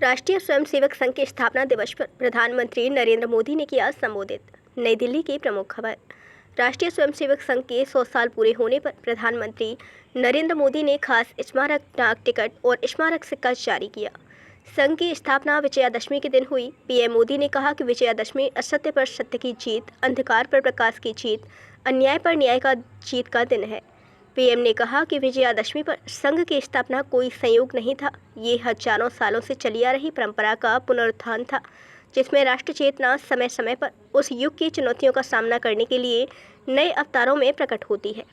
राष्ट्रीय स्वयंसेवक संघ के स्थापना दिवस पर प्रधानमंत्री नरेंद्र मोदी ने किया संबोधित। नई दिल्ली की प्रमुख खबर। राष्ट्रीय स्वयंसेवक संघ के 100 साल पूरे होने पर प्रधानमंत्री नरेंद्र मोदी ने खास स्मारक डाक टिकट और स्मारक सिक्का जारी किया। संघ की स्थापना विजयादशमी के दिन हुई। पीएम मोदी ने कहा कि विजयादशमी असत्य पर सत्य की जीत, अंधकार पर प्रकाश की जीत, अन्याय पर न्याय का जीत का दिन है। पीएम ने कहा कि विजयादशमी पर संघ की स्थापना कोई संयोग नहीं था, ये हजारों सालों से चली आ रही परंपरा का पुनरुत्थान था, जिसमें राष्ट्र चेतना समय समय पर उस युग की चुनौतियों का सामना करने के लिए नए अवतारों में प्रकट होती है।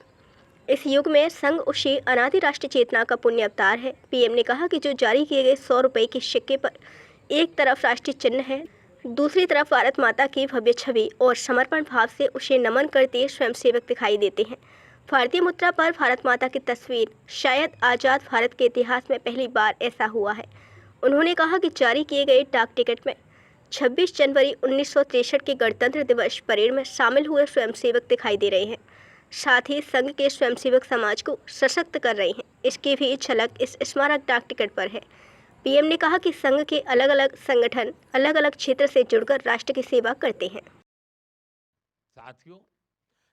इस युग में संघ उसी अनादि राष्ट्र चेतना का पुण्य अवतार है। पीएम ने कहा कि जो जारी किए गए 100 रुपये के सिक्के पर एक तरफ राष्ट्रीय चिन्ह है, दूसरी तरफ भारत माता की भव्य छवि और समर्पण भाव से उसे नमन करते स्वयंसेवक दिखाई देते हैं। भारतीय मुद्रा पर भारत माता की तस्वीर, शायद आज़ाद भारत के इतिहास में पहली बार ऐसा हुआ है। उन्होंने कहा कि जारी किए गए डाक टिकट में 26 जनवरी 1963 के गणतंत्र दिवस परेड में शामिल हुए स्वयंसेवक दिखाई दे रहे हैं, साथ ही संघ के स्वयंसेवक समाज को सशक्त कर रहे हैं। इसकी भी झलक इस स्मारक डाक टिकट पर है। पीएम ने कहा कि संघ के अलग अलग संगठन अलग अलग क्षेत्र से जुड़कर राष्ट्र की सेवा करते हैं। साथियों,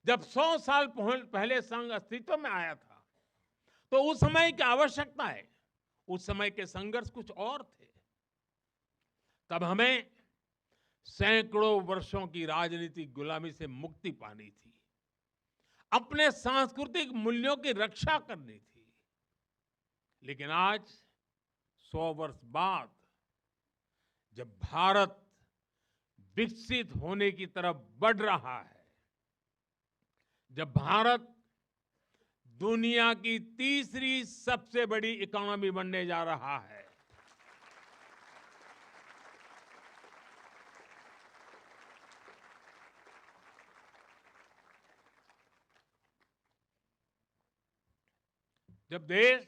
जब 100 साल पहले संघ अस्तित्व में आया था, तो उस समय की आवश्यकताएं, उस समय के संघर्ष कुछ और थे। तब हमें सैकड़ों वर्षों की राजनीतिक गुलामी से मुक्ति पानी थी, अपने सांस्कृतिक मूल्यों की रक्षा करनी थी। लेकिन आज 100 वर्ष बाद जब भारत विकसित होने की तरफ बढ़ रहा है, जब भारत दुनिया की तीसरी सबसे बड़ी इकोनॉमी बनने जा रहा है, जब देश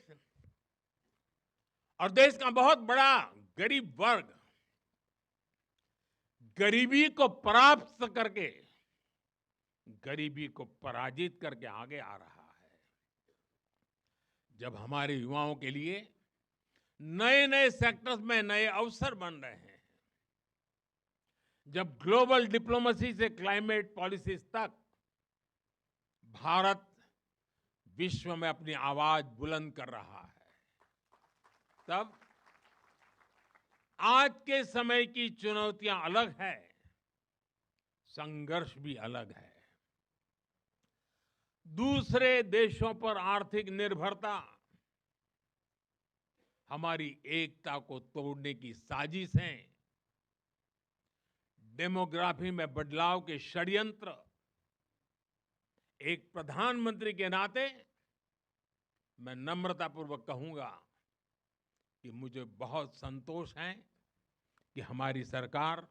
और देश का बहुत बड़ा गरीब वर्ग गरीबी को परास्त करके, गरीबी को पराजित करके आगे आ रहा है, जब हमारे युवाओं के लिए नए नए सेक्टर्स में नए अवसर बन रहे हैं, जब ग्लोबल डिप्लोमेसी से क्लाइमेट पॉलिसीज तक भारत विश्व में अपनी आवाज बुलंद कर रहा है, तब आज के समय की चुनौतियां अलग है, संघर्ष भी अलग है। दूसरे देशों पर आर्थिक निर्भरता हमारी एकता को तोड़ने की साजिश है। डेमोग्राफी में बदलाव के षड्यंत्र। एक प्रधानमंत्री के नाते मैं नम्रतापूर्वक कहूंगा कि मुझे बहुत संतोष है कि हमारी सरकार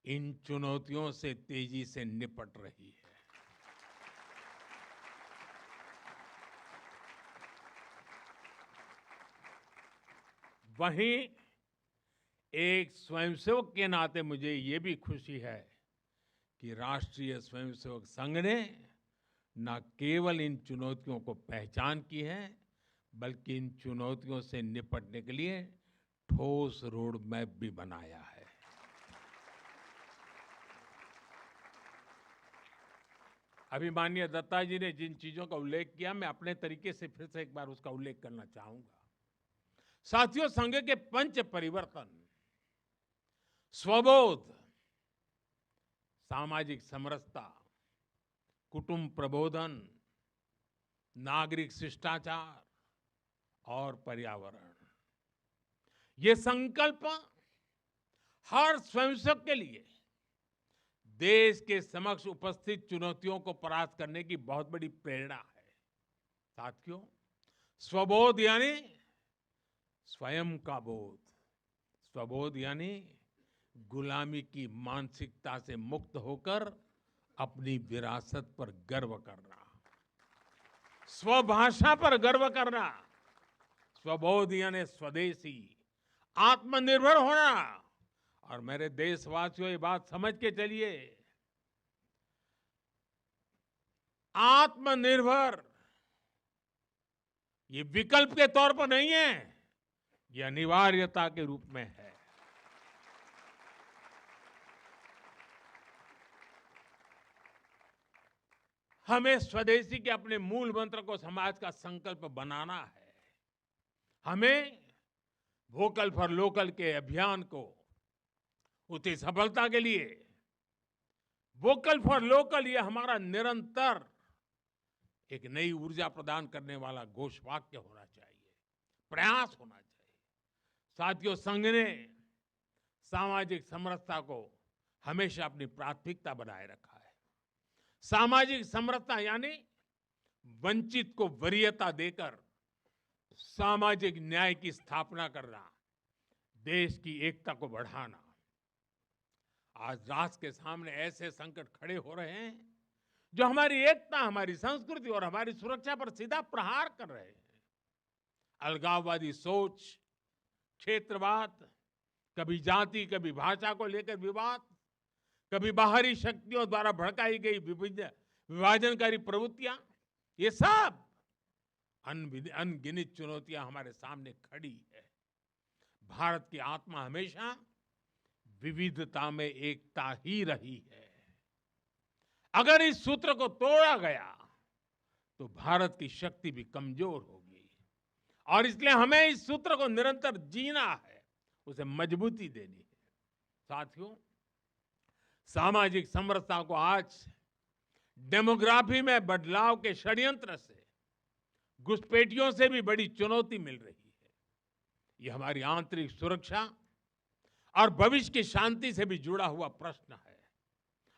इन चुनौतियों से तेजी से निपट रही है। वहीं एक स्वयंसेवक के नाते मुझे ये भी खुशी है कि राष्ट्रीय स्वयंसेवक संघ ने न केवल इन चुनौतियों को पहचान की है, बल्कि इन चुनौतियों से निपटने के लिए ठोस रोड मैप भी बनाया है। अभी माननीय दत्ता जी ने जिन चीजों का उल्लेख किया, मैं अपने तरीके से फिर से एक बार उसका उल्लेख करना चाहूंगा। साथियों, संघ के पंच परिवर्तन, स्वबोध, सामाजिक समरसता, कुटुंब प्रबोधन, नागरिक शिष्टाचार और पर्यावरण, ये संकल्प हर स्वयंसेवक के लिए देश के समक्ष उपस्थित चुनौतियों को परास्त करने की बहुत बड़ी प्रेरणा है। साथियों, स्वबोध यानी स्वयं का बोध, स्वबोध यानी गुलामी की मानसिकता से मुक्त होकर अपनी विरासत पर गर्व करना, स्वभाषा पर गर्व करना। स्वबोध यानी स्वदेशी, आत्मनिर्भर होना। और मेरे देशवासियों, ये बात समझ के चलिए, आत्मनिर्भर ये विकल्प के तौर पर नहीं है, ये अनिवार्यता के रूप में है। हमें स्वदेशी के अपने मूल मंत्र को समाज का संकल्प बनाना है। हमें वोकल फॉर लोकल के अभियान को उसकी सफलता के लिए वोकल फॉर लोकल ये हमारा निरंतर एक नई ऊर्जा प्रदान करने वाला घोषवाक्य होना चाहिए, प्रयास होना चाहिए। साथियों, संघ ने सामाजिक समरसता को हमेशा अपनी प्राथमिकता बनाए रखा है। सामाजिक समरसता यानी वंचित को वरीयता देकर सामाजिक न्याय की स्थापना करना, देश की एकता को बढ़ाना। आज राष्ट्र के सामने ऐसे संकट खड़े हो रहे हैं जो हमारी एकता, हमारी संस्कृति और हमारी सुरक्षा पर सीधा प्रहार कर रहे हैं। अलगाववादी सोच, क्षेत्रवाद, कभी जाति, कभी भाषा को लेकर विवाद, कभी बाहरी शक्तियों द्वारा भड़काई गई विभाजनकारी प्रवृत्तियां, ये सब अनगिनत चुनौतियां हमारे सामने खड़ी है। भारत की आत्मा हमेशा विविधता में एकता ही रही है। अगर इस सूत्र को तोड़ा गया तो भारत की शक्ति भी कमजोर होगी और इसलिए हमें इस सूत्र को निरंतर जीना है, उसे मजबूती देनी है। साथियों, सामाजिक समरसता को आज डेमोग्राफी में बदलाव के षड्यंत्र से, घुसपैठियों से भी बड़ी चुनौती मिल रही है। यह हमारी आंतरिक सुरक्षा और भविष्य की शांति से भी जुड़ा हुआ प्रश्न है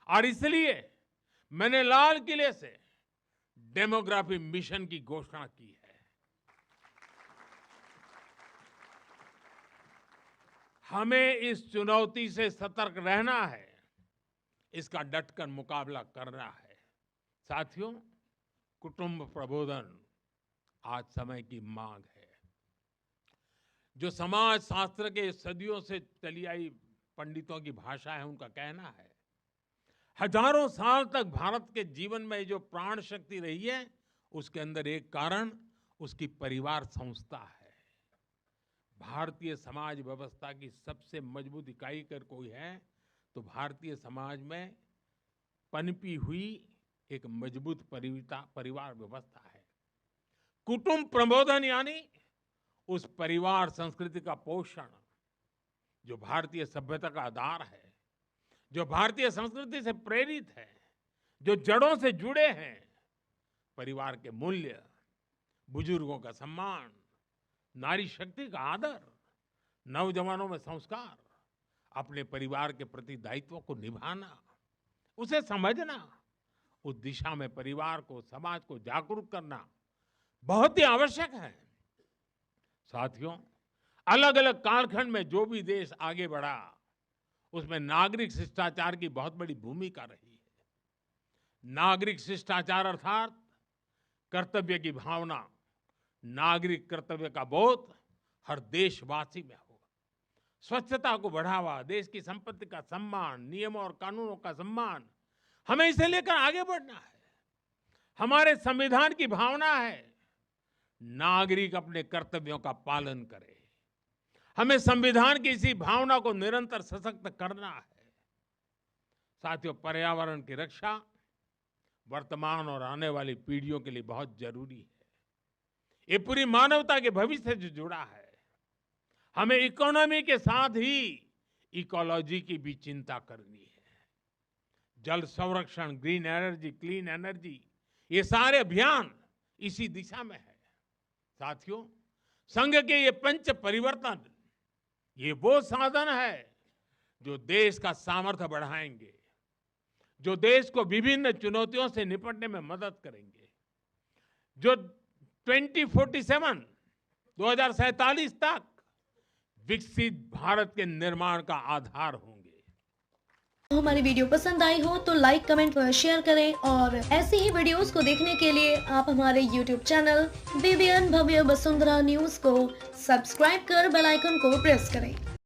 और इसलिए मैंने लाल किले से डेमोग्राफी मिशन की घोषणा की है। हमें इस चुनौती से सतर्क रहना है, इसका डटकर मुकाबला करना है। साथियों, कुटुंब प्रबोधन आज समय की मांग है। जो समाज शास्त्र के सदियों से चली आई पंडितों की भाषा है, उनका कहना है, हजारों साल तक भारत के जीवन में जो प्राण शक्ति रही है, उसके अंदर एक कारण उसकी परिवार संस्था है। भारतीय समाज व्यवस्था की सबसे मजबूत इकाई अगर कोई है तो भारतीय समाज में पनपी हुई एक मजबूत परिवार व्यवस्था है। कुटुंब प्रबोधन यानी उस परिवार संस्कृति का पोषण जो भारतीय सभ्यता का आधार है, जो भारतीय संस्कृति से प्रेरित है, जो जड़ों से जुड़े हैं। परिवार के मूल्य, बुजुर्गों का सम्मान, नारी शक्ति का आदर, नौजवानों में संस्कार, अपने परिवार के प्रति दायित्व को निभाना, उसे समझना, उस दिशा में परिवार को, समाज को जागरूक करना बहुत ही आवश्यक है। साथियों, अलग अलग कालखंड में जो भी देश आगे बढ़ा, उसमें नागरिक शिष्टाचार की बहुत बड़ी भूमिका रही है। नागरिक शिष्टाचार अर्थात कर्तव्य की भावना, नागरिक कर्तव्य का बोध हर देशवासी में हो। स्वच्छता को बढ़ावा, देश की संपत्ति का सम्मान, नियमों और कानूनों का सम्मान, हमें इसे लेकर आगे बढ़ना है। हमारे संविधान की भावना है नागरिक अपने कर्तव्यों का पालन करे। हमें संविधान की इसी भावना को निरंतर सशक्त करना है। साथियों, पर्यावरण की रक्षा वर्तमान और आने वाली पीढ़ियों के लिए बहुत जरूरी है। ये पूरी मानवता के भविष्य से जुड़ा है। हमें इकोनॉमी के साथ ही इकोलॉजी की भी चिंता करनी है। जल संरक्षण, ग्रीन एनर्जी, क्लीन एनर्जी, ये सारे अभियान इसी दिशा में है। साथियों, संघ के ये पंच परिवर्तन, ये वो साधन है जो देश का सामर्थ्य बढ़ाएंगे, जो देश को विभिन्न चुनौतियों से निपटने में मदद करेंगे, जो 2047 तक विकसित भारत के निर्माण का आधार होंगे। हमारी वीडियो पसंद आई हो तो लाइक, कमेंट व शेयर करें और ऐसी ही वीडियोस को देखने के लिए आप हमारे YouTube चैनल BBN भव्य वसुंधरा न्यूज को सब्सक्राइब कर बेल आइकन को प्रेस करें।